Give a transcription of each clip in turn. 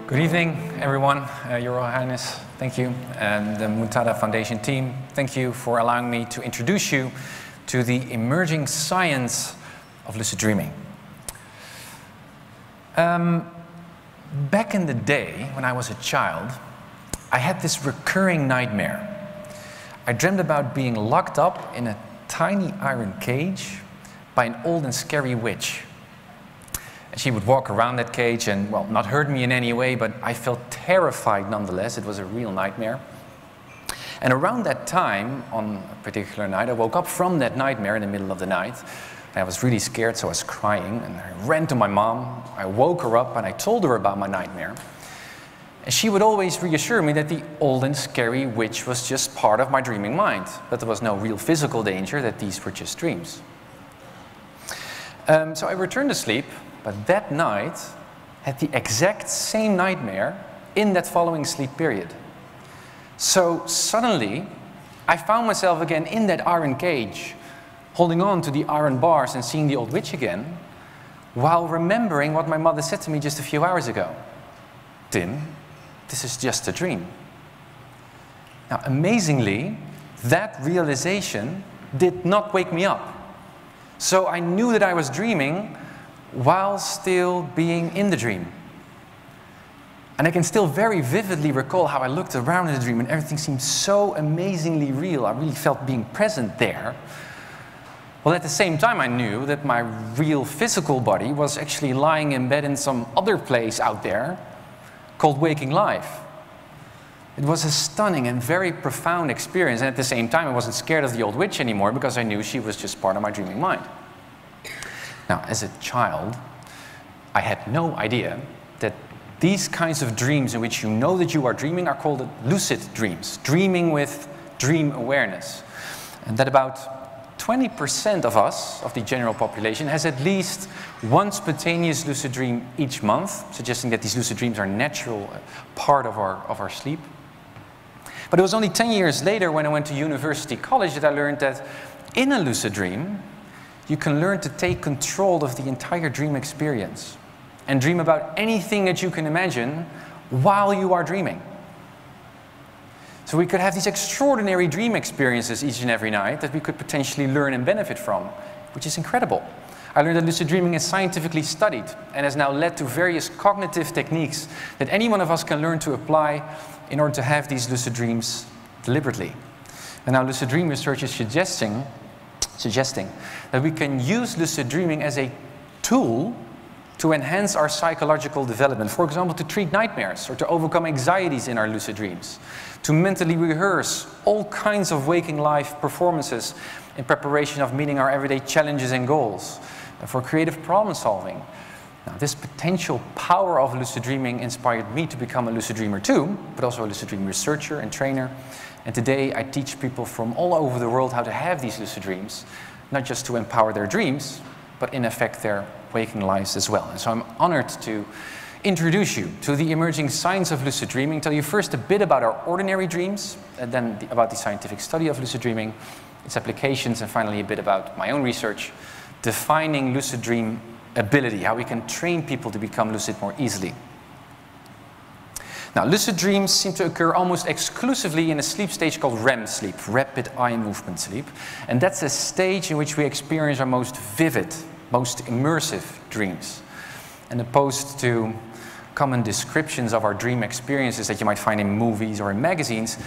Good evening, everyone. Your Royal Highness, thank you. And the Muntada Foundation team, thank you for allowing me to introduce you to the emerging science of lucid dreaming. Back in the day, when I was a child, I had this recurring nightmare. I dreamed about being locked up in a tiny iron cage by an old and scary witch. And she would walk around that cage and, well, not hurt me in any way, but I felt terrified nonetheless. It was a real nightmare. And around that time, on a particular night, I woke up from that nightmare in the middle of the night. And I was really scared, so I was crying, and I ran to my mom. I woke her up and I told her about my nightmare. And she would always reassure me that the old and scary witch was just part of my dreaming mind, that there was no real physical danger, that these were just dreams. So I returned to sleep, but that night had the exact same nightmare in that following sleep period. So suddenly, I found myself again in that iron cage, holding on to the iron bars and seeing the old witch again, while remembering what my mother said to me just a few hours ago. Tim, this is just a dream. Now, amazingly, that realization did not wake me up. So I knew that I was dreaming while still being in the dream. And I can still very vividly recall how I looked around in the dream and everything seemed so amazingly real. I really felt being present there. Well, at the same time, I knew that my real physical body was actually lying in bed in some other place out there called waking life. It was a stunning and very profound experience, and at the same time, I wasn't scared of the old witch anymore because I knew she was just part of my dreaming mind. Now, as a child, I had no idea that these kinds of dreams in which you know that you are dreaming are called lucid dreams, dreaming with dream awareness. And that about 20% of us, of the general population, has at least one spontaneous lucid dream each month, suggesting that these lucid dreams are a natural part of our sleep. But it was only 10 years later when I went to university college that I learned that in a lucid dream, you can learn to take control of the entire dream experience and dream about anything that you can imagine while you are dreaming. So we could have these extraordinary dream experiences each and every night that we could potentially learn and benefit from, which is incredible. I learned that lucid dreaming is scientifically studied and has now led to various cognitive techniques that any one of us can learn to apply in order to have these lucid dreams deliberately. And now lucid dream research is suggesting that we can use lucid dreaming as a tool to enhance our psychological development. For example, to treat nightmares or to overcome anxieties in our lucid dreams, to mentally rehearse all kinds of waking life performances in preparation of meeting our everyday challenges and goals, for creative problem solving. Now, this potential power of lucid dreaming inspired me to become a lucid dreamer too, but also a lucid dream researcher and trainer. And today I teach people from all over the world how to have these lucid dreams, not just to empower their dreams, but in effect their waking lives as well. And so I'm honored to introduce you to the emerging science of lucid dreaming, tell you first a bit about our ordinary dreams, and then about the scientific study of lucid dreaming, its applications, and finally a bit about my own research, defining lucid dream ability, how we can train people to become lucid more easily. Now, lucid dreams seem to occur almost exclusively in a sleep stage called REM sleep, rapid eye movement sleep. And that's a stage in which we experience our most vivid, most immersive dreams. And opposed to common descriptions of our dream experiences that you might find in movies or in magazines,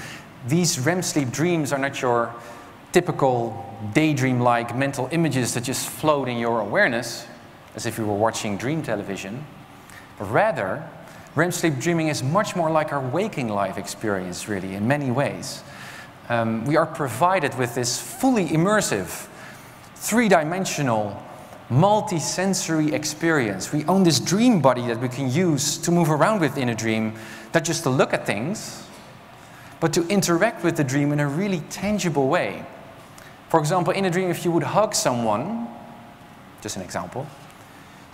these REM sleep dreams are not your typical daydream-like mental images that just float in your awareness, as if you were watching dream television. But rather, REM sleep dreaming is much more like our waking life experience, really, in many ways. We are provided with this fully immersive, three-dimensional, multi-sensory experience. We own this dream body that we can use to move around with in a dream, not just to look at things, but to interact with the dream in a really tangible way. For example, in a dream, if you would hug someone, just an example,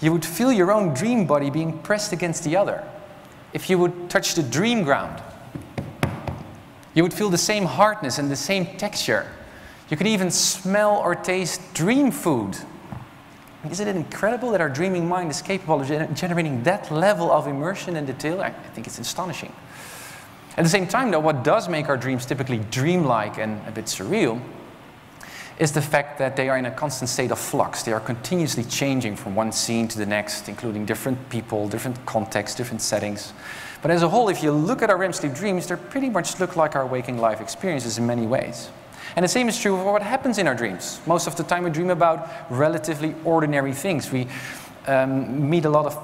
you would feel your own dream body being pressed against the other. If you would touch the dream ground, you would feel the same hardness and the same texture. You could even smell or taste dream food. Isn't it incredible that our dreaming mind is capable of generating that level of immersion and detail? I think it's astonishing. At the same time, though, what does make our dreams typically dreamlike and a bit surreal is the fact that they are in a constant state of flux. They are continuously changing from one scene to the next, including different people, different contexts, different settings. But as a whole, if you look at our REM sleep dreams, they pretty much look like our waking life experiences in many ways. And the same is true of what happens in our dreams. Most of the time we dream about relatively ordinary things. We meet a lot of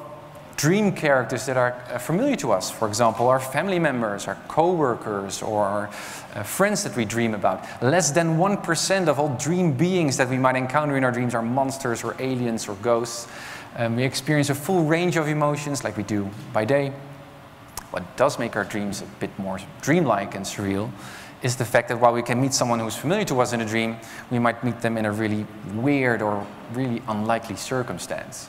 dream characters that are familiar to us. For example, our family members, our co-workers, or our friends that we dream about. Less than 1% of all dream beings that we might encounter in our dreams are monsters or aliens or ghosts. We experience a full range of emotions like we do by day. What does make our dreams a bit more dreamlike and surreal is the fact that while we can meet someone who's familiar to us in a dream, we might meet them in a really weird or really unlikely circumstance.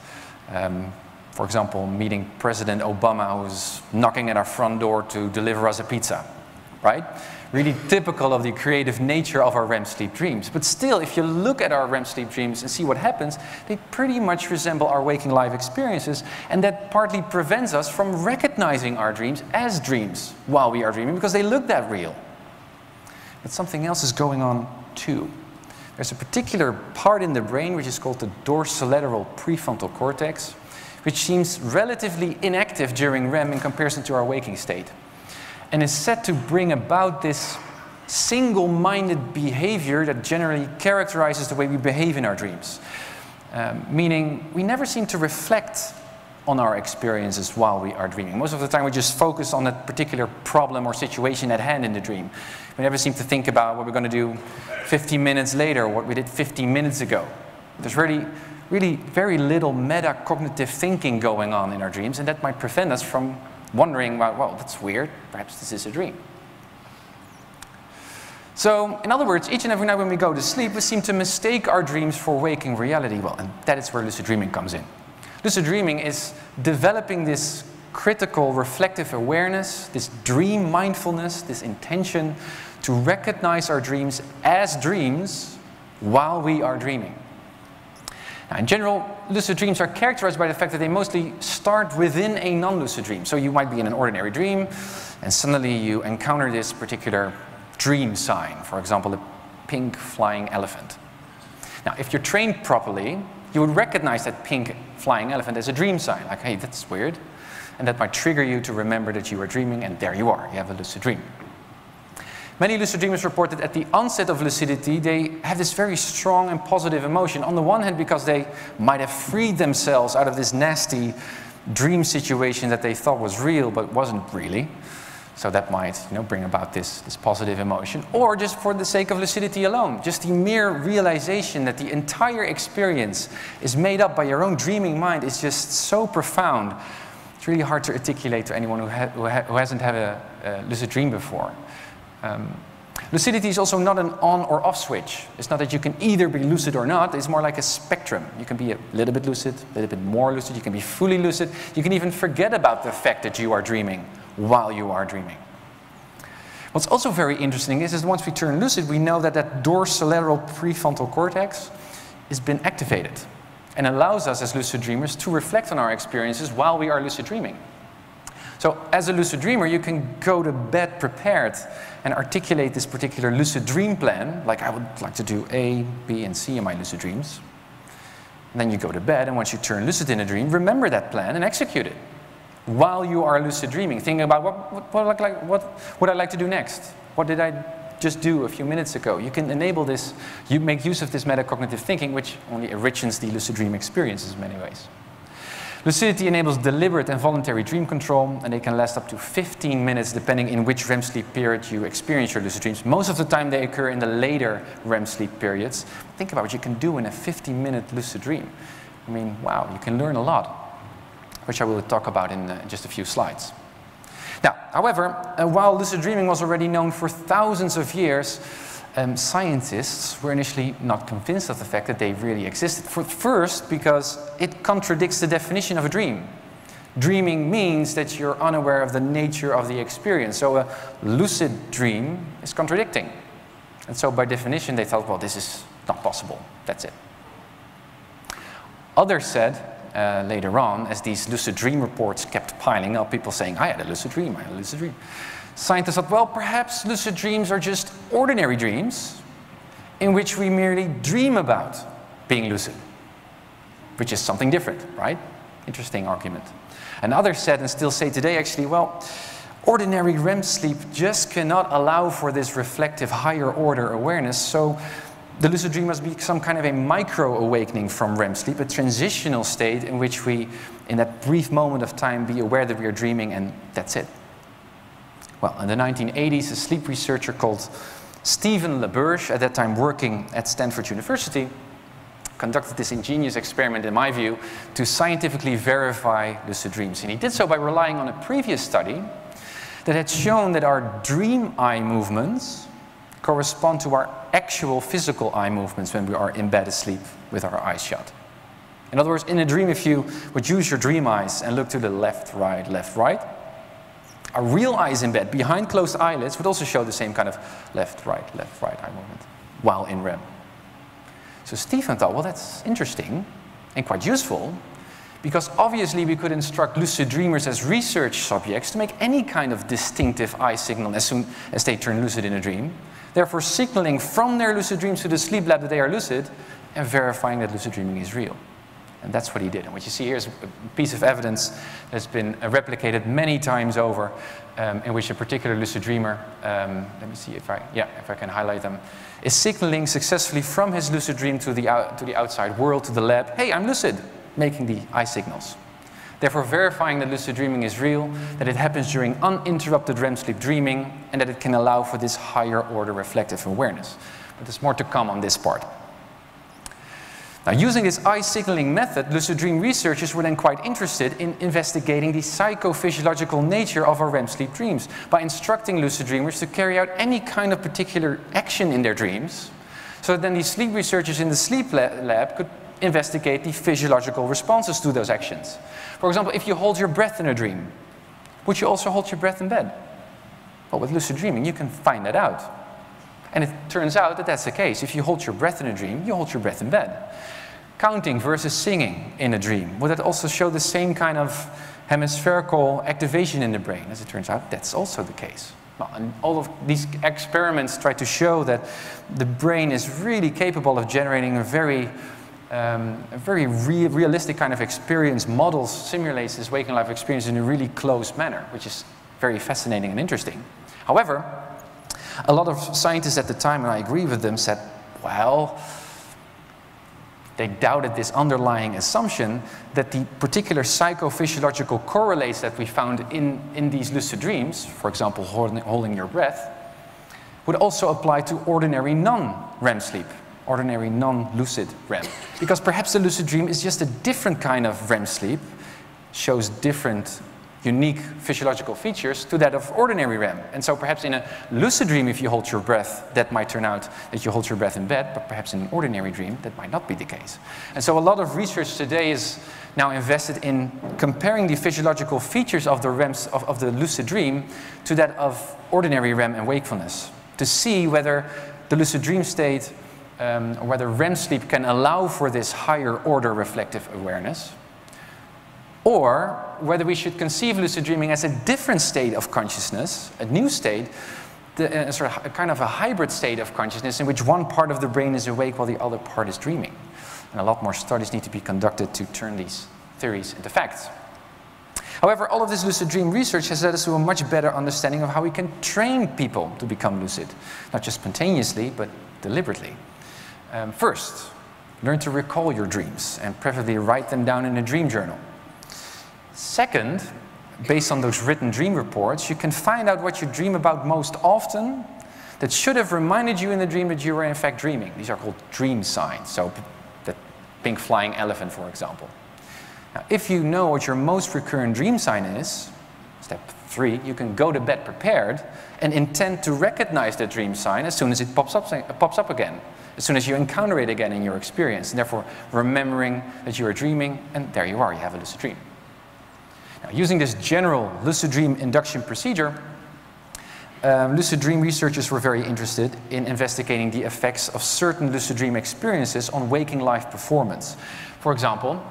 For example, meeting President Obama who's knocking at our front door to deliver us a pizza, right? Really typical of the creative nature of our REM sleep dreams. But still, if you look at our REM sleep dreams and see what happens, they pretty much resemble our waking life experiences, and that partly prevents us from recognizing our dreams as dreams while we are dreaming, because they look that real. But something else is going on too. There's a particular part in the brain which is called the dorsolateral prefrontal cortex, which seems relatively inactive during REM in comparison to our waking state, and is said to bring about this single-minded behavior that generally characterizes the way we behave in our dreams. Meaning, we never seem to reflect on our experiences while we are dreaming. Most of the time we just focus on that particular problem or situation at hand in the dream. We never seem to think about what we're going to do 15 minutes later, or what we did 15 minutes ago. There's really very little metacognitive thinking going on in our dreams, and that might prevent us from wondering, well, that's weird, perhaps this is a dream. So, in other words, each and every night when we go to sleep, we seem to mistake our dreams for waking reality. Well, and that is where lucid dreaming comes in. Lucid dreaming is developing this critical reflective awareness, this dream mindfulness, this intention to recognize our dreams as dreams while we are dreaming. Now, in general, lucid dreams are characterized by the fact that they mostly start within a non-lucid dream. So you might be in an ordinary dream, and suddenly you encounter this particular dream sign, for example, a pink flying elephant. Now, if you're trained properly, you would recognize that pink flying elephant as a dream sign, like, hey, that's weird. And that might trigger you to remember that you are dreaming, and there you are, you have a lucid dream. Many lucid dreamers report that at the onset of lucidity, they have this very strong and positive emotion. On the one hand, because they might have freed themselves out of this nasty dream situation that they thought was real, but wasn't really. So that might, bring about this positive emotion. Or just for the sake of lucidity alone, just the mere realization that the entire experience is made up by your own dreaming mind is just so profound. It's really hard to articulate to anyone who hasn't had a lucid dream before. Lucidity is also not an on or off switch. It's not that you can either be lucid or not. It's more like a spectrum. You can be a little bit lucid, a little bit more lucid. You can be fully lucid. You can even forget about the fact that you are dreaming while you are dreaming. What's also very interesting is once we turn lucid, we know that that dorsolateral prefrontal cortex has been activated and allows us as lucid dreamers to reflect on our experiences while we are lucid dreaming. So as a lucid dreamer, you can go to bed prepared and articulate this particular lucid dream plan, like I would like to do A, B, and C in my lucid dreams. And then you go to bed, and once you turn lucid in a dream, remember that plan and execute it while you are lucid dreaming. Thinking about what would I like to do next? What did I just do a few minutes ago? You can enable this, you make use of this metacognitive thinking, which only enriches the lucid dream experiences in many ways. Lucidity enables deliberate and voluntary dream control, and they can last up to 15 minutes depending in which REM sleep period you experience your lucid dreams. Most of the time they occur in the later REM sleep periods. Think about what you can do in a 15-minute lucid dream. I mean, wow, you can learn a lot, which I will talk about in just a few slides. Now, however, while lucid dreaming was already known for thousands of years, scientists were initially not convinced of the fact that they really existed. First, because it contradicts the definition of a dream. Dreaming means that you're unaware of the nature of the experience. So a lucid dream is contradicting. And so by definition, they thought, well, this is not possible. That's it. Others said, later on, as these lucid dream reports kept piling up, people saying, I had a lucid dream, I had a lucid dream. Scientists thought, well, perhaps lucid dreams are just ordinary dreams in which we merely dream about being lucid, which is something different, right? Interesting argument. And others said, and still say today actually, well, ordinary REM sleep just cannot allow for this reflective higher order awareness, so the lucid dream must be some kind of a micro-awakening from REM sleep, a transitional state in which we, in that brief moment of time, be aware that we are dreaming, and that's it. Well, in the 1980s, a sleep researcher called Stephen LaBerge, at that time working at Stanford University, conducted this ingenious experiment, in my view, to scientifically verify lucid dreams. And he did so by relying on a previous study that had shown that our dream eye movements correspond to our actual physical eye movements when we are in bed asleep with our eyes shut. In other words, in a dream, if you would use your dream eyes and look to the left, right, our real eyes in bed, behind closed eyelids, would also show the same kind of left, right eye movement while in REM. So Stephen thought, well, that's interesting and quite useful, because obviously we could instruct lucid dreamers as research subjects to make any kind of distinctive eye signal as soon as they turn lucid in a dream, therefore signaling from their lucid dreams to the sleep lab that they are lucid and verifying that lucid dreaming is real. And that's what he did. And what you see here is a piece of evidence that's been replicated many times over, in which a particular lucid dreamer, let me see if I can highlight them, is signaling successfully from his lucid dream to the outside world, to the lab, hey, I'm lucid, making the eye signals. Therefore verifying that lucid dreaming is real, that it happens during uninterrupted REM sleep dreaming, and that it can allow for this higher order reflective awareness. But there's more to come on this part. Now, using this eye signaling method, lucid dream researchers were then quite interested in investigating the psychophysiological nature of our REM sleep dreams by instructing lucid dreamers to carry out any kind of particular action in their dreams, so that then these sleep researchers in the sleep lab could investigate the physiological responses to those actions. For example, if you hold your breath in a dream, would you also hold your breath in bed? Well, with lucid dreaming, you can find that out. And it turns out that that's the case. If you hold your breath in a dream, you hold your breath in bed. Counting versus singing in a dream, would that also show the same kind of hemispherical activation in the brain? As it turns out, that's also the case. Well, and all of these experiments try to show that the brain is really capable of generating a very realistic kind of experience, models, simulates this waking life experience in a really close manner, which is very fascinating and interesting. However, a lot of scientists at the time, and I agree with them, said, well, they doubted this underlying assumption that the particular psychophysiological correlates that we found in these lucid dreams, for example, holding your breath, would also apply to ordinary non-REM sleep, ordinary non-lucid REM. Because perhaps the lucid dream is just a different kind of REM sleep, shows different unique physiological features to that of ordinary REM. And so perhaps in a lucid dream, if you hold your breath, that might turn out that you hold your breath in bed, but perhaps in an ordinary dream, that might not be the case. And so a lot of research today is now invested in comparing the physiological features of the REMs, of the lucid dream to that of ordinary REM and wakefulness, to see whether the lucid dream state, or whether REM sleep can allow for this higher order reflective awareness, or whether we should conceive lucid dreaming as a different state of consciousness, a new state, sort of a kind of a hybrid state of consciousness in which one part of the brain is awake while the other part is dreaming. And a lot more studies need to be conducted to turn these theories into facts. However, all of this lucid dream research has led us to a much better understanding of how we can train people to become lucid, not just spontaneously, but deliberately. First, learn to recall your dreams and preferably write them down in a dream journal. Second, based on those written dream reports, you can find out what you dream about most often that should have reminded you in the dream that you were in fact dreaming. These are called dream signs, so the pink flying elephant, for example. Now, if you know what your most recurrent dream sign is, step 3, you can go to bed prepared and intend to recognize that dream sign as soon as it pops up again, as soon as you encounter it again in your experience, and therefore remembering that you are dreaming, and there you are, you have a lucid dream. Now, using this general lucid dream induction procedure, lucid dream researchers were very interested in investigating the effects of certain lucid dream experiences on waking life performance. For example,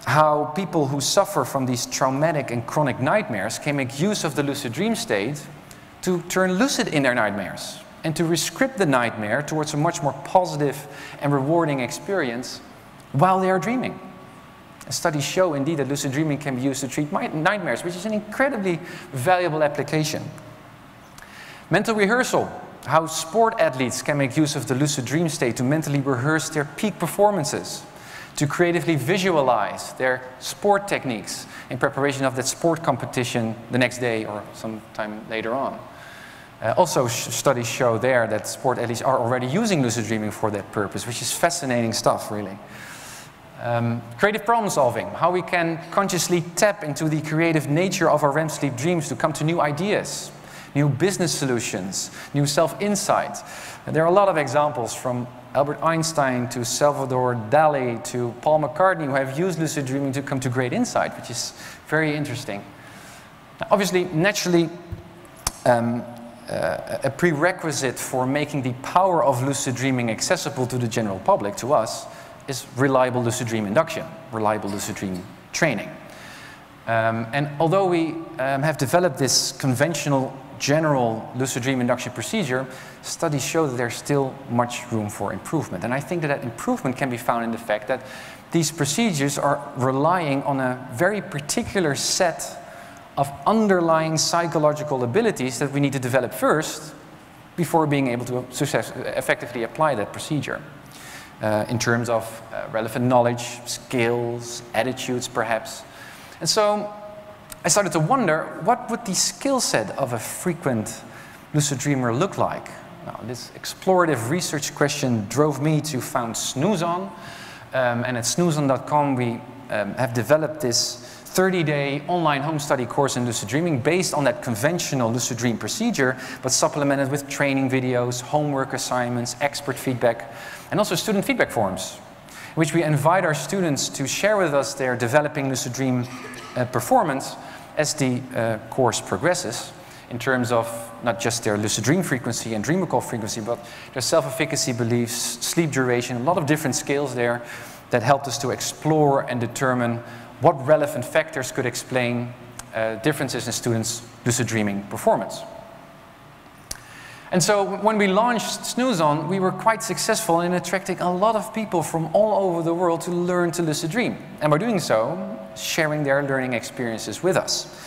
how people who suffer from these traumatic and chronic nightmares can make use of the lucid dream state to turn lucid in their nightmares and to rescript the nightmare towards a much more positive and rewarding experience while they are dreaming. Studies show indeed that lucid dreaming can be used to treat nightmares, which is an incredibly valuable application. Mental rehearsal, how sport athletes can make use of the lucid dream state to mentally rehearse their peak performances, to creatively visualize their sport techniques in preparation of that sport competition the next day or sometime later on. Also, studies show there that sport athletes are already using lucid dreaming for that purpose, which is fascinating stuff, really. Creative problem solving, how we can consciously tap into the creative nature of our REM sleep dreams to come to new ideas, new business solutions, new self-insight. There are a lot of examples from Albert Einstein to Salvador Dali to Paul McCartney who have used lucid dreaming to come to great insight, which is very interesting. Now, obviously, naturally, a prerequisite for making the power of lucid dreaming accessible to the general public, to us, is reliable lucid dream induction, reliable lucid dream training. And although we have developed this conventional general lucid dream induction procedure, studies show that there's still much room for improvement. And I think that that improvement can be found in the fact that these procedures are relying on a very particular set of underlying psychological abilities that we need to develop first before being able to effectively apply that procedure. In terms of relevant knowledge, skills, attitudes perhaps. And so I started to wonder, what would the skill set of a frequent lucid dreamer look like? Now, this explorative research question drove me to found Snoozon. And at Snoozon.com we have developed this 30-day online home study course in lucid dreaming based on that conventional lucid dream procedure, but supplemented with training videos, homework assignments, expert feedback, and also student feedback forums, in which we invite our students to share with us their developing lucid dream performance as the course progresses, in terms of not just their lucid dream frequency and dream recall frequency, but their self-efficacy beliefs, sleep duration, a lot of different scales there that helped us to explore and determine what relevant factors could explain differences in students' lucid dreaming performance. And so when we launched Snoozon, we were quite successful in attracting a lot of people from all over the world to learn to lucid dream. And by doing so, sharing their learning experiences with us.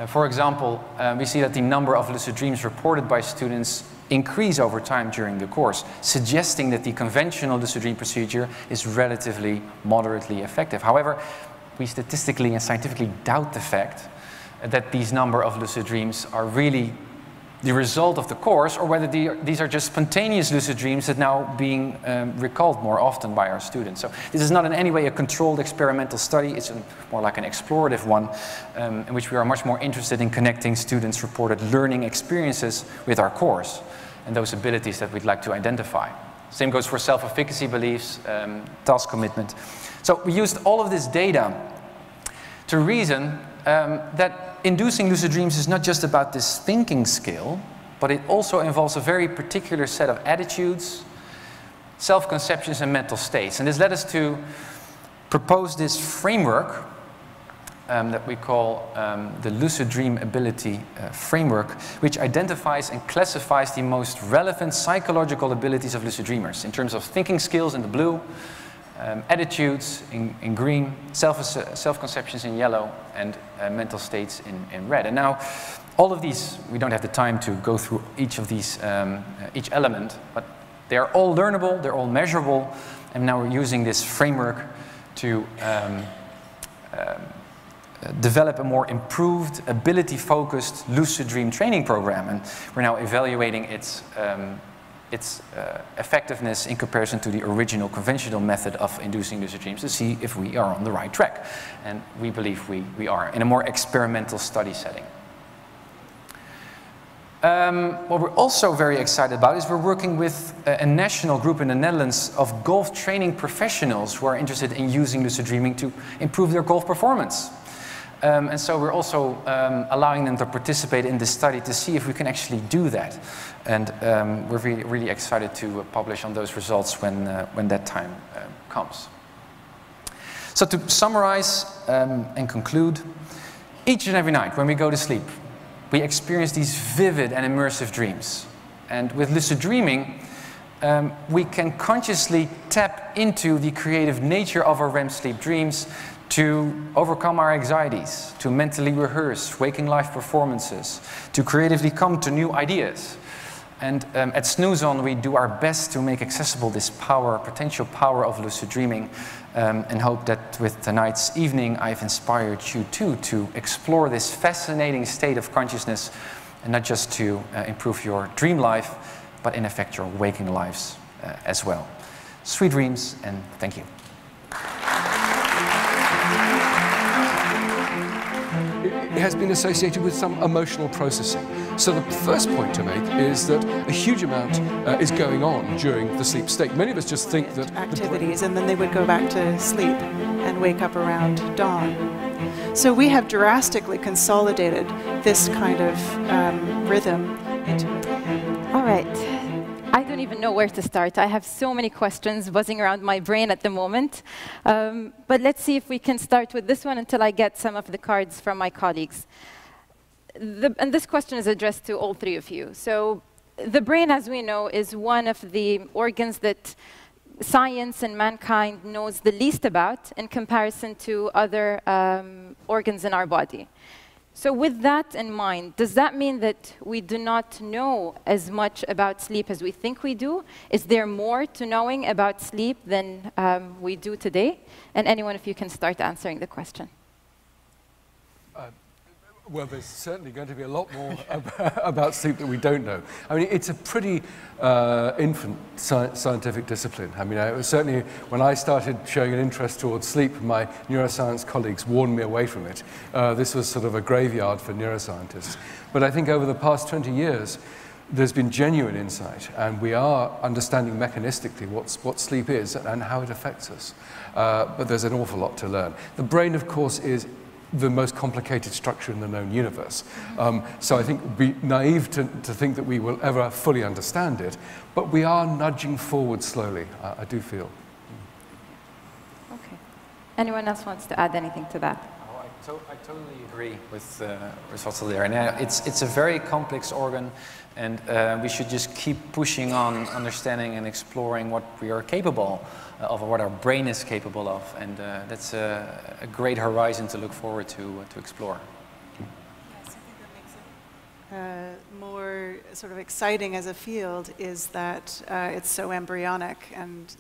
For example, we see that the number of lucid dreams reported by students increase over time during the course, suggesting that the conventional lucid dream procedure is relatively moderately effective. However, we statistically and scientifically doubt the fact that these number of lucid dreams are really the result of the course, or whether these are just spontaneous lucid dreams that now being recalled more often by our students. So this is not in any way a controlled experimental study, it's more like an explorative one, in which we are much more interested in connecting students' reported learning experiences with our course and those abilities that we'd like to identify. Same goes for self-efficacy beliefs, task commitment. So we used all of this data to reason that inducing lucid dreams is not just about this thinking skill, but it also involves a very particular set of attitudes, self-conceptions, and mental states. And this led us to propose this framework that we call the Lucid Dream Ability Framework, which identifies and classifies the most relevant psychological abilities of lucid dreamers in terms of thinking skills in the blue, attitudes in green, self-conceptions in yellow, and mental states in red. And now, all of these, we don't have the time to go through each of these, each element, but they are all learnable, they're all measurable, and now we're using this framework to develop a more improved, ability-focused lucid dream training program. And we're now evaluating its effectiveness in comparison to the original conventional method of inducing lucid dreams to see if we are on the right track. And we believe we are in a more experimental study setting. What we're also very excited about is we're working with a national group in the Netherlands of golf training professionals who are interested in using lucid dreaming to improve their golf performance. And so we're also allowing them to participate in this study to see if we can actually do that. And we're really, really excited to publish on those results when that time comes. So to summarize and conclude, each and every night when we go to sleep, we experience these vivid and immersive dreams. And with lucid dreaming, we can consciously tap into the creative nature of our REM sleep dreams to overcome our anxieties, to mentally rehearse waking life performances, to creatively come to new ideas. And at Snoozon, we do our best to make accessible this power, potential power of lucid dreaming, and hope that with tonight's evening, I've inspired you too to explore this fascinating state of consciousness, and not just to improve your dream life, but in effect your waking lives as well. Sweet dreams, and thank you. It has been associated with some emotional processing. So the first point to make is that a huge amount is going on during the sleep state. Many of us just think that activities, and then they would go back to sleep and wake up around dawn. So we have drastically consolidated this kind of rhythm into it. All right. I don't even know where to start. I have so many questions buzzing around my brain at the moment. But let's see if we can start with this one until I get some of the cards from my colleagues. And this question is addressed to all three of you. So the brain, as we know, is one of the organs that science and mankind knows the least about in comparison to other organs in our body. So with that in mind, does that mean that we do not know as much about sleep as we think we do? Is there more to knowing about sleep than we do today? And anyone, if you can start answering the question. Well, there's certainly going to be a lot more about sleep that we don't know. I mean, it's a pretty infant scientific discipline. I mean, certainly when I started showing an interest towards sleep, my neuroscience colleagues warned me away from it. This was sort of a graveyard for neuroscientists. But I think over the past 20 years, there's been genuine insight, and we are understanding mechanistically what sleep is and how it affects us. But there's an awful lot to learn. The brain, of course, is the most complicated structure in the known universe. So I think it would be naive to think that we will ever fully understand it, but we are nudging forward slowly, I do feel. Okay. Anyone else wants to add anything to that? Oh, I totally agree with Russell there. And it's a very complex organ, and we should just keep pushing on understanding and exploring what we are capable of, or what our brain is capable of, and that's a great horizon to look forward to explore. Yes, I think that makes it more sort of exciting as a field is that it's so embryonic, and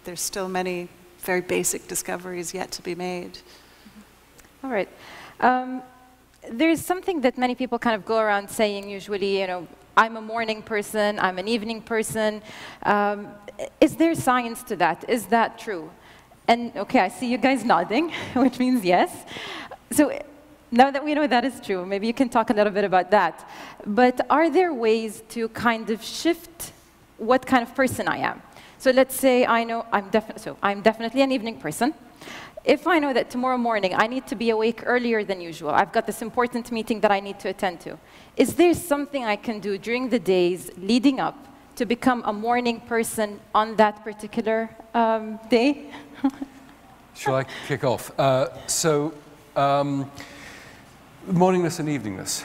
there's still many very basic discoveries yet to be made. All right. There's something that many people kind of go around saying usually, you know, I'm a morning person, I'm an evening person. Is there science to that? Is that true? And okay, I see you guys nodding, which means yes. So now that we know that is true, maybe you can talk a little bit about that. But are there ways to kind of shift what kind of person I am? So let's say I know I'm definitely an evening person. If I know that tomorrow morning I need to be awake earlier than usual, I've got this important meeting that I need to attend to, is there something I can do during the days leading up to become a morning person on that particular day? Shall I kick off? Morningness and eveningness.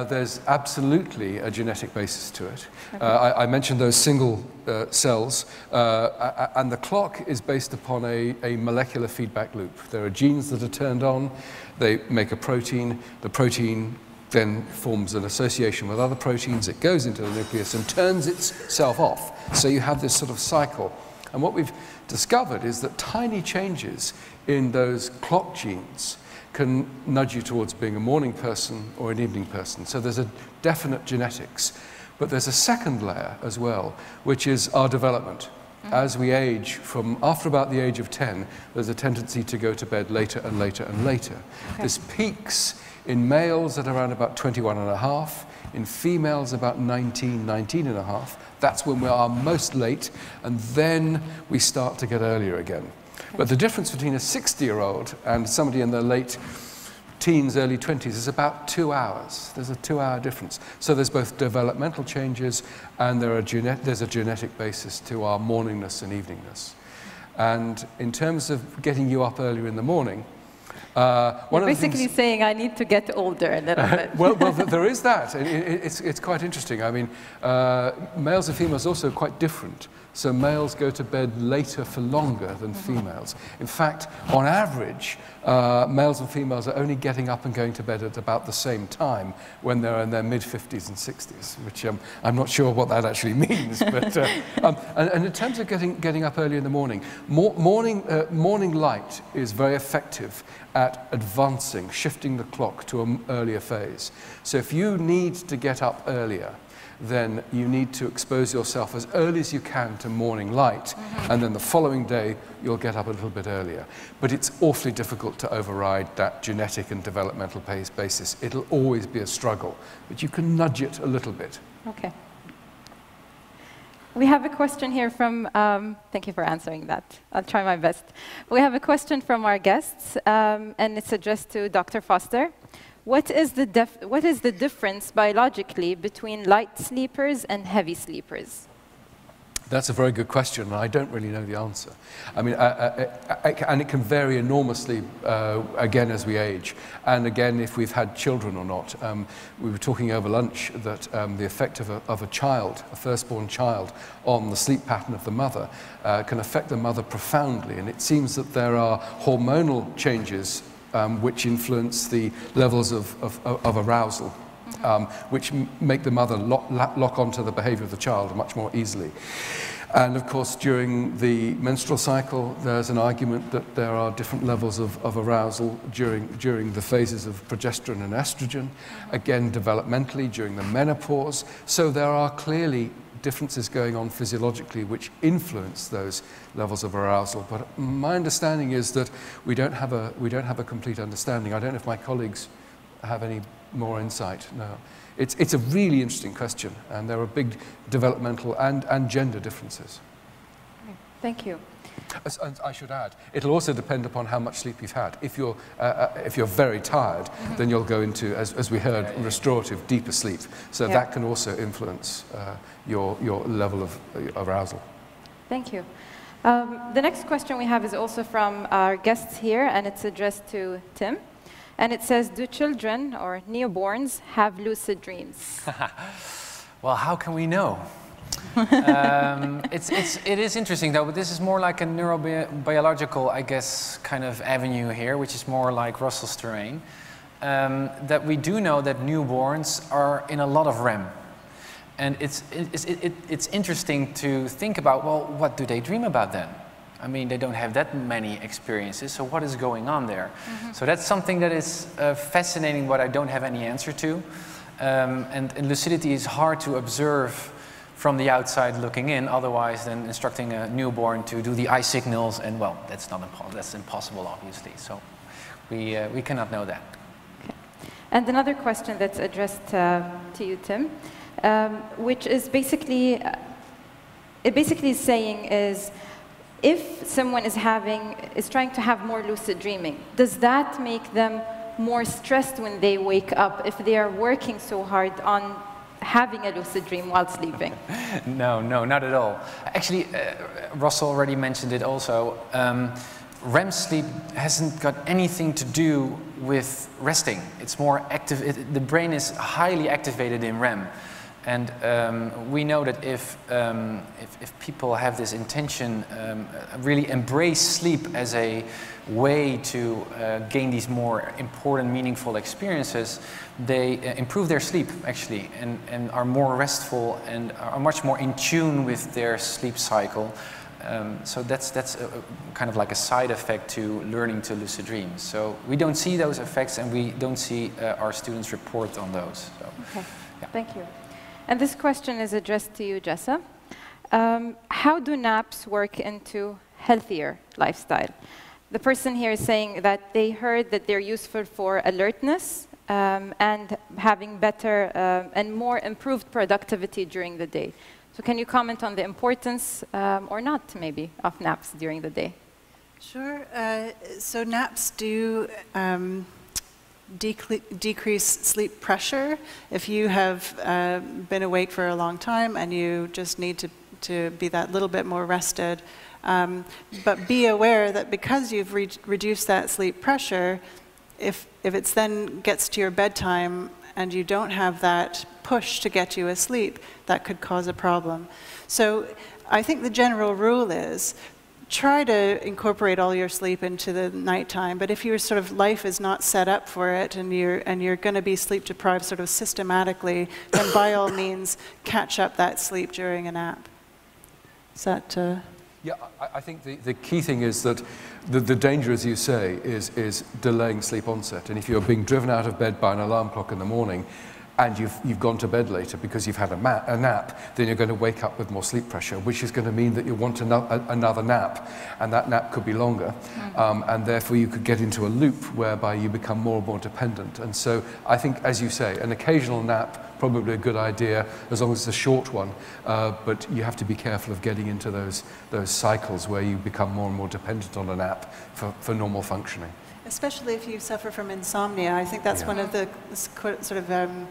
There's absolutely a genetic basis to it. Okay. I mentioned those single cells, and the clock is based upon a molecular feedback loop. There are genes that are turned on, they make a protein, the protein then forms an association with other proteins, it goes into the nucleus and turns itself off. So you have this sort of cycle. And what we've discovered is that tiny changes in those clock genes can nudge you towards being a morning person or an evening person. So there's a definite genetics. But there's a second layer as well, which is our development. As we age, from after about the age of 10, there's a tendency to go to bed later and later and later. Okay. This peaks in males at around about 21.5, in females about 19.5. That's when we are most late, and then we start to get earlier again. But the difference between a 60-year-old and somebody in their late teens, early 20s is about 2 hours. There's a 2-hour difference. So there's both developmental changes and there's a genetic basis to our morningness and eveningness. And in terms of getting you up earlier in the morning, You're basically saying I need to get older a little bit. well, there is that. It's quite interesting. I mean, males and females are also quite different. So males go to bed later for longer than females. In fact, on average, males and females are only getting up and going to bed at about the same time when they're in their mid-50s and 60s, which I'm not sure what that actually means. But, and in terms of getting up early in the morning, morning light is very effective at advancing, shifting the clock to an earlier phase. So if you need to get up earlier, then you need to expose yourself as early as you can to morning light, and then the following day you'll get up a little bit earlier. But it's awfully difficult to override that genetic and developmental basis. It'll always be a struggle, but you can nudge it a little bit. Okay. We have a question here from, thank you for answering that. I'll try my best. We have a question from our guests, and it's addressed to Dr. Foster. What is the difference biologically between light sleepers and heavy sleepers? That's a very good question, and I don't really know the answer. I mean, and it can vary enormously, again, as we age, and again, if we've had children or not. We were talking over lunch that the effect of a child, a firstborn child, on the sleep pattern of the mother can affect the mother profoundly, and it seems that there are hormonal changes which influence the levels of arousal, which make the mother lock onto the behavior of the child much more easily. And of course, during the menstrual cycle, there's an argument that there are different levels of arousal during the phases of progesterone and estrogen, again, developmentally during the menopause. So there are clearly differences going on physiologically which influence those levels of arousal. But my understanding is that we don't have a complete understanding. I don't know if my colleagues have any more insight. No. It's a really interesting question, and there are big developmental and gender differences. Thank you. And I should add, it'll also depend upon how much sleep you've had. If you're very tired, then you'll go into, as we heard, restorative, deeper sleep. So that can also influence your level of arousal. Thank you. The next question we have is also from our guests here, and it's addressed to Tim. And it says, do children or neoborns have lucid dreams? Well, how can we know? It is interesting though, but this is more like a neurobiological, I guess, kind of avenue here, which is more like Russell's terrain. That we do know that newborns are in a lot of REM. And it's interesting to think about, well, what do they dream about then? I mean, they don't have that many experiences, so what is going on there? So that's something that is fascinating, but I don't have any answer to. And lucidity is hard to observe from the outside looking in, otherwise than instructing a newborn to do the eye signals, and well, that's impossible, obviously. So we cannot know that. Okay. And another question that's addressed to you, Tim, which is basically, it basically is saying is, if someone is trying to have more lucid dreaming, does that make them more stressed when they wake up if they are working so hard on having a lucid dream while sleeping? No, not at all. Actually, Russell already mentioned it also. REM sleep hasn't got anything to do with resting. It's more active. The brain is highly activated in REM. And we know that if people have this intention, really embrace sleep as a way to gain these more important, meaningful experiences, they improve their sleep, actually, and are more restful and are much more in tune with their sleep cycle. So that's kind of like a side effect to learning to lucid dream. So we don't see those effects, and we don't see our students report on those. So, okay, yeah. Thank you. And this question is addressed to you, Jessa. How do naps work into healthier lifestyle? The person here is saying that they heard that they're useful for alertness and having better and more improved productivity during the day. So can you comment on the importance, or not maybe, of naps during the day? Sure. So naps do decrease sleep pressure. If you have been awake for a long time and you just need to be that little bit more rested, but be aware that because you've reduced that sleep pressure, if it then gets to your bedtime and you don't have that push to get you asleep, that could cause a problem. So I think the general rule is try to incorporate all your sleep into the nighttime, but if your sort of life is not set up for it and you're going to be sleep deprived sort of systematically, then by all means catch up that sleep during a nap. Is that... Yeah, I think the key thing is that the danger, as you say, is delaying sleep onset. And if you're being driven out of bed by an alarm clock in the morning, and you've gone to bed later because you've had a nap, then you're going to wake up with more sleep pressure, which is going to mean that you want another nap, and that nap could be longer, and therefore you could get into a loop whereby you become more and more dependent. And so I think, as you say, an occasional nap, probably a good idea, as long as it's a short one, but you have to be careful of getting into those cycles where you become more and more dependent on a nap for normal functioning. Especially if you suffer from insomnia. I think that's one of the sort of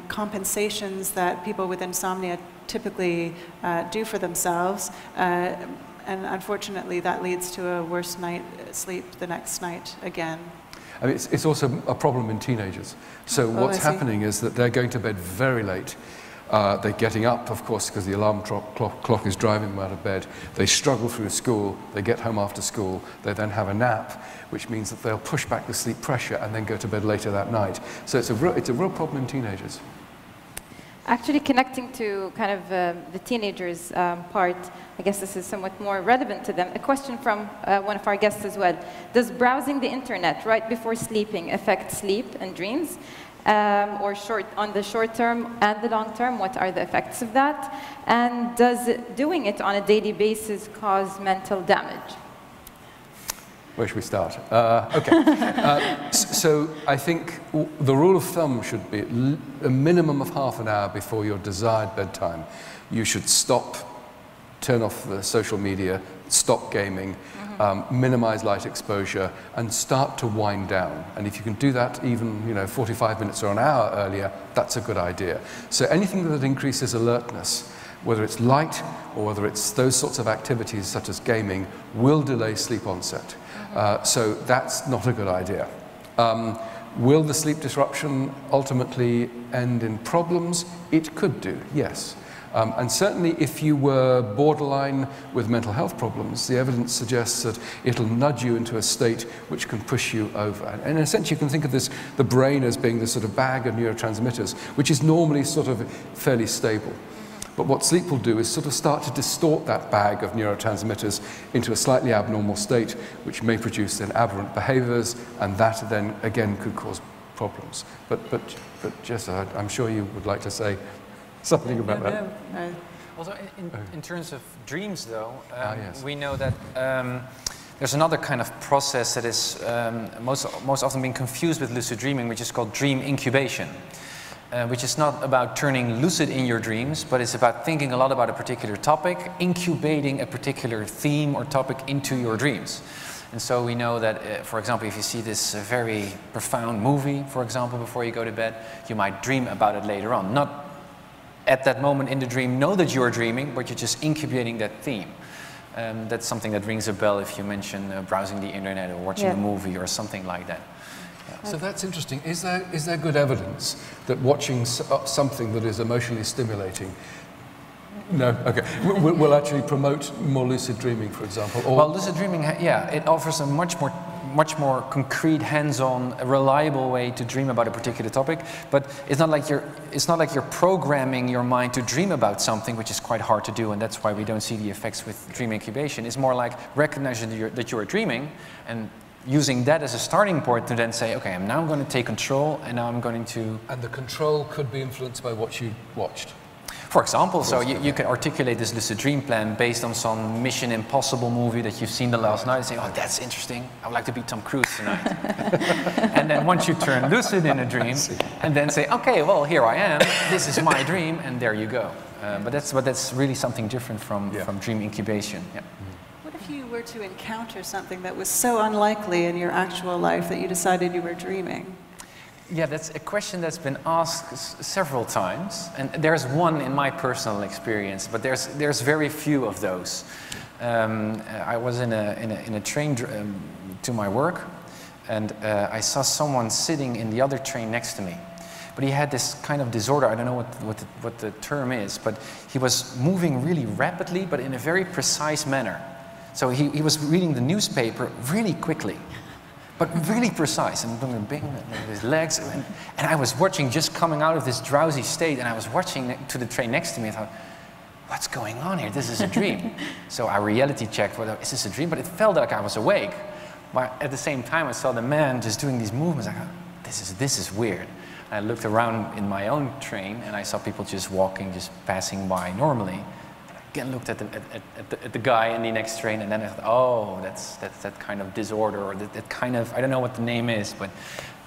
compensations that people with insomnia typically do for themselves. And unfortunately, that leads to a worse night's sleep the next night again. I mean, it's also a problem in teenagers. So what's happening is that they're going to bed very late. They're getting up, of course, because the alarm clock is driving them out of bed. They struggle through school. They get home after school. They then have a nap, which means that they'll push back the sleep pressure and then go to bed later that night. So it's a real problem in teenagers. Actually, connecting to kind of the teenagers part, I guess this is somewhat more relevant to them. A question from one of our guests as well. Does browsing the internet right before sleeping affect sleep and dreams? Or on the short term and the long term, what are the effects of that? And does doing it on a daily basis cause mental damage? Where should we start? Okay. So I think the rule of thumb should be a minimum of half an hour before your desired bedtime. You should stop, turn off the social media, stop gaming, minimize light exposure, and start to wind down. And if you can do that even 45 minutes or an hour earlier, that's a good idea. So anything that increases alertness, whether it's light or whether it's those sorts of activities such as gaming, will delay sleep onset. So that's not a good idea. Will the sleep disruption ultimately end in problems? It could do, yes. And certainly if you were borderline with mental health problems, the evidence suggests that it'll nudge you into a state which can push you over. And in a sense, you can think of the brain as being this sort of bag of neurotransmitters, which is normally sort of fairly stable. But what sleep will do is sort of start to distort that bag of neurotransmitters into a slightly abnormal state, which may produce then aberrant behaviors, and that then again could cause problems. But Jessa, I'm sure you would like to say something about that. Also, in terms of dreams, though, we know that there's another kind of process that is most often being confused with lucid dreaming, which is called dream incubation. Which is not about turning lucid in your dreams, but it's about thinking a lot about a particular topic, incubating a particular theme or topic into your dreams. And so we know that, for example, if you see this very profound movie, for example, before you go to bed, you might dream about it later on. Not at that moment in the dream know that you're dreaming, but you're just incubating that theme. That's something that rings a bell if you mention browsing the internet or watching a movie or something like that. So that's interesting. Is there good evidence that watching something that is emotionally stimulating, will actually promote more lucid dreaming, for example? Or well, lucid dreaming, it offers a much more concrete, hands-on, reliable way to dream about a particular topic. But it's not like you're programming your mind to dream about something, which is quite hard to do, and that's why we don't see the effects with dream incubation. It's more like recognizing that you're dreaming and using that as a starting point to then say, okay, I'm now going to take control, and now I'm going to... And the control could be influenced by what you watched. For example, so you can articulate this lucid dream plan based on some Mission Impossible movie that you've seen the last night and say, oh, that's interesting. I would like to be Tom Cruise tonight. And then once you turn lucid in a dream, and then say, okay, well, here I am. This is my dream, and there you go. But that's really something different from dream incubation. Yeah. What if you were to encounter something that was so unlikely in your actual life that you decided you were dreaming? Yeah, that's a question that's been asked several times, and there's one in my personal experience, but there's very few of those. I was in a train to my work, and I saw someone sitting in the other train next to me. But he had this kind of disorder, I don't know what the term is, but he was moving really rapidly, but in a very precise manner. So he was reading the newspaper really quickly, but really precise, and bing, with his legs. And I was watching, just coming out of this drowsy state, and I was watching to the train next to me. I thought, what's going on here? This is a dream. So I reality checked, whether is this a dream? But it felt like I was awake. But at the same time, I saw the man just doing these movements. I thought, this is weird. I looked around in my own train, and I saw people just walking, just passing by normally. Again, looked at the guy in the next train, and then I thought, oh, that's that kind of disorder, or that kind of, I don't know what the name is, but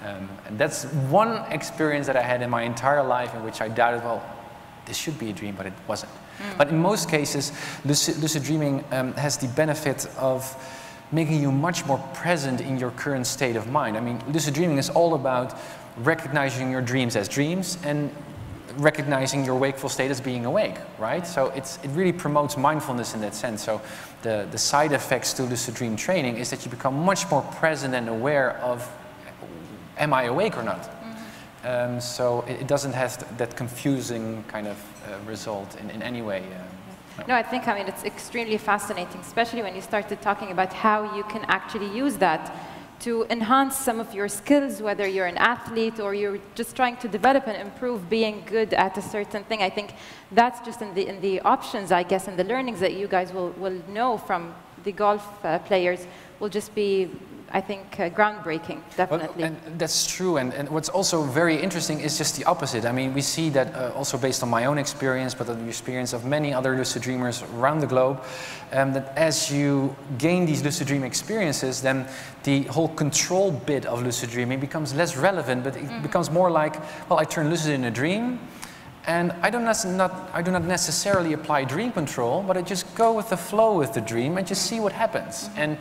and that's one experience that I had in my entire life in which I doubted, well, this should be a dream, but it wasn't. But in most cases, lucid dreaming has the benefit of making you much more present in your current state of mind. I mean, lucid dreaming is all about recognizing your dreams as dreams and recognizing your wakeful state as being awake, right? So it really promotes mindfulness in that sense. So the side effects to lucid dream training is that you become much more present and aware of, am I awake or not? So it doesn't have that confusing kind of result in any way. No, I think, I mean, it's extremely fascinating, especially when you started talking about how you can actually use that to enhance some of your skills, whether you're an athlete or you're just trying to develop and improve being good at a certain thing. I think that's just in the options, I guess, and the learnings that you guys will know from the golf players will just be, I think, groundbreaking, definitely. Well, and that's true, and what's also very interesting is just the opposite. I mean, we see that also based on my own experience, but on the experience of many other lucid dreamers around the globe, that as you gain these lucid dream experiences, then the whole control bit of lucid dreaming becomes less relevant, but it becomes more like, well, I turn lucid in a dream, and I do not necessarily apply dream control, but I just go with the flow with the dream and just see what happens. And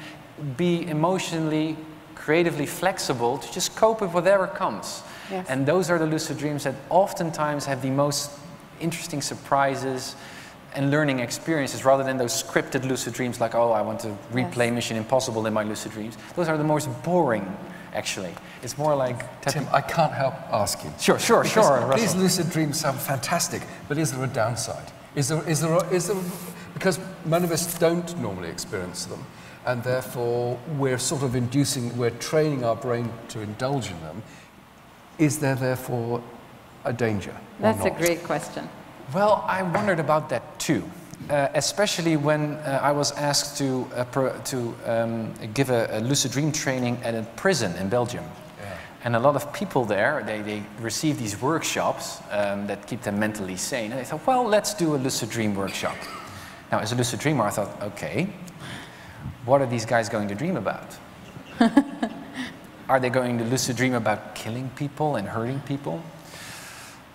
be emotionally, creatively flexible to just cope with whatever comes. Yes. And those are the lucid dreams that oftentimes have the most interesting surprises and learning experiences, rather than those scripted lucid dreams like, oh, I want to replay Mission Impossible in my lucid dreams. Those are the most boring, actually. It's more like... Tim, I can't help asking. Sure, These lucid dreams sound fantastic, but is there a downside? Is there because many of us don't normally experience them, and therefore we're sort of we're training our brain to indulge in them. Is there therefore a danger? That's a great question. Well, I wondered about that too, especially when I was asked to give a lucid dream training at a prison in Belgium. Yeah. And a lot of people there, they receive these workshops that keep them mentally sane. And they thought, well, let's do a lucid dream workshop. Now, as a lucid dreamer, I thought, okay, what are these guys going to dream about? Are they going to lucid dream about killing people and hurting people?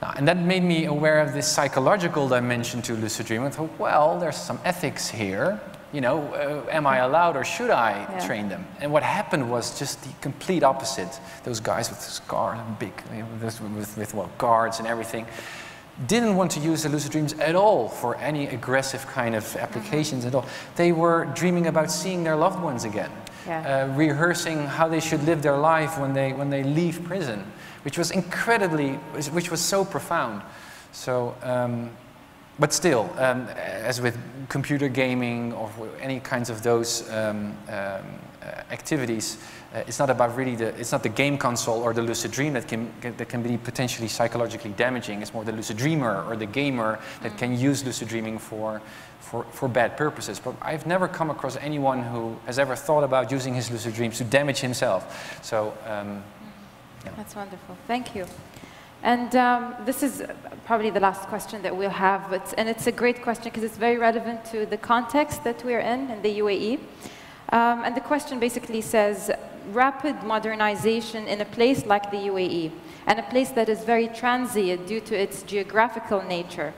And that made me aware of this psychological dimension to lucid dreaming. I thought, well, there's some ethics here. You know, am I allowed or should I train them? And what happened was just the complete opposite. Those guys with scars and big, with guards and everything, didn't want to use the lucid dreams at all for any aggressive kind of applications at all. They were dreaming about seeing their loved ones again, rehearsing how they should live their life when they leave prison, which was so profound. So, but still, as with computer gaming or any kinds of those activities, it's not about really it's not the game console or the lucid dream that can be potentially psychologically damaging. It's more the lucid dreamer or the gamer that can use lucid dreaming for bad purposes. But I've never come across anyone who has ever thought about using his lucid dreams to damage himself. So. Yeah. That's wonderful. Thank you. And this is probably the last question that we'll have, and it's a great question because it's very relevant to the context that we're in the UAE. And the question basically says, rapid modernization in a place like the UAE, and a place that is very transient due to its geographical nature,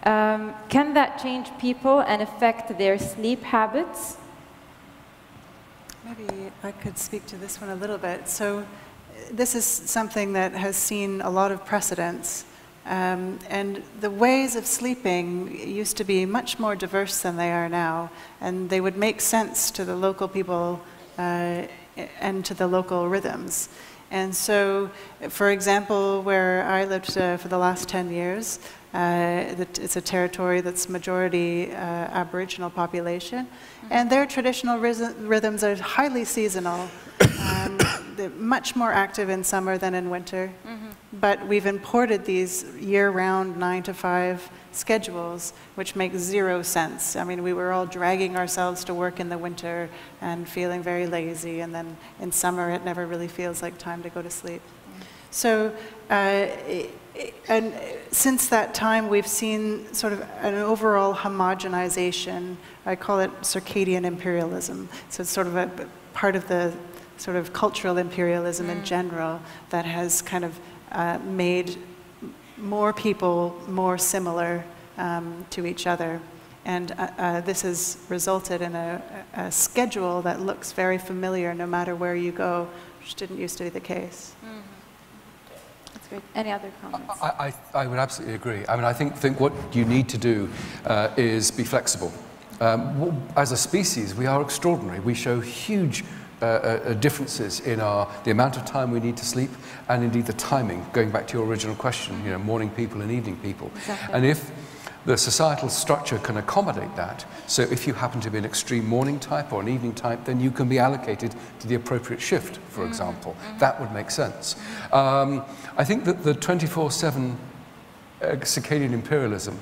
can that change people and affect their sleep habits? Maybe I could speak to this one a little bit. So this is something that has seen a lot of precedents. And the ways of sleeping used to be much more diverse than they are now. And they would make sense to the local people and to the local rhythms. And so, for example, where I lived for the last 10 years, it's a territory that's majority Aboriginal population, and their traditional rhythms are highly seasonal. They're much more active in summer than in winter, but we've imported these year-round 9 to 5 schedules, which make zero sense. I mean, we were all dragging ourselves to work in the winter and feeling very lazy, and then in summer it never really feels like time to go to sleep. So, and since that time, we've seen sort of an overall homogenization. I call it Circadian Imperialism. So it's sort of a part of the sort of cultural imperialism in general that has kind of made more people more similar to each other. And this has resulted in a schedule that looks very familiar no matter where you go, which didn't used to be the case. That's great. Any other comments? I would absolutely agree. I mean, I think what you need to do is be flexible. As a species, we are extraordinary. We show huge differences in the amount of time we need to sleep, and indeed the timing, going back to your original question, you know, morning people and evening people. Exactly. And if the societal structure can accommodate that, so if you happen to be an extreme morning type or an evening type, then you can be allocated to the appropriate shift, for example. That would make sense. I think that the 24/7 circadian imperialism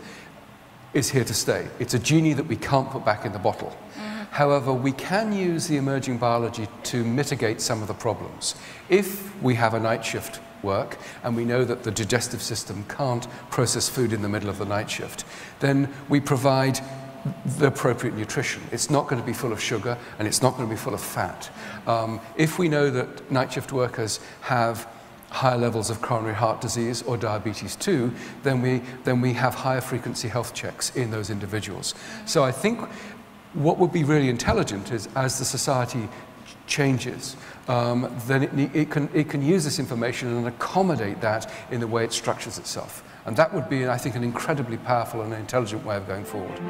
is here to stay. It's a genie that we can't put back in the bottle. However, we can use the emerging biology to mitigate some of the problems. If we have a night shift work, and we know that the digestive system can't process food in the middle of the night shift, then we provide the appropriate nutrition. It's not going to be full of sugar, and it's not going to be full of fat. If we know that night shift workers have higher levels of coronary heart disease or diabetes too, then we have higher frequency health checks in those individuals. So I think what would be really intelligent is, as the society changes, then it can use this information and accommodate that in the way it structures itself. And that would be, I think, an incredibly powerful and intelligent way of going forward.